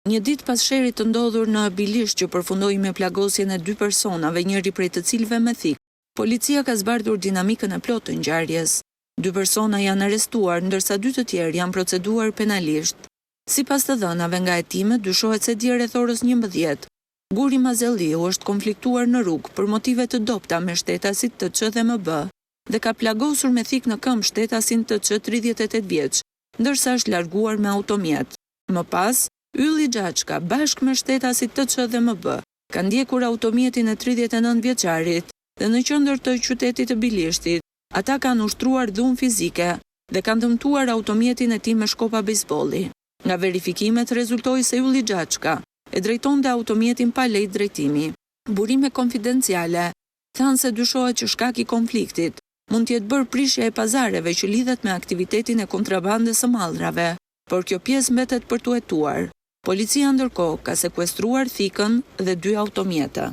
Një ditë pas sherit të ndodhur në Bilisht që përfundoi me plagosjen e 2 personave, njëri prej të cilëve me thik, policia ka zbardhur dinamikën e plotë të ngjarjes. 2 persona janë arrestuar, ndërsa 2 të tjerë janë proceduar penalisht. Sipas të dhënave nga hetimet, dyshohet se dje rreth orës 11, Guri Mazelliu është konfliktuar në rrugë për motive të dobta me shtetasit TC dhe MB dhe ka plagosur me thik në këmbë shtetasin TC 38 vjeç, ndërsa është larguar me automjet. Më pas, Ylli Xhaçka bashkë me shtetasit TC dhe MB ka ndjekur automjetin e 39 vjeçarit dhe në qendër të qytetit të Bilishtit, ata kanë ushtruar dhunë fizike dhe kanë dëmtuar automjetin e tij me shkopa bejsbolli. Nga verifikimet rezultoi se Ylli Xhaçka e drejtonte automjetin pa lejë drejtimi. Burime konfidenciale thanë se dyshohet që shkaki i konfliktit mund të jetë bërë prishja e pazareve që lidhet me aktivitetin e kontrabandës së mallrave, por kjo pjesë mbetet për t'u hetuar. Policia ndërkohë ka sekuestruar thikën dhe 2 automjete.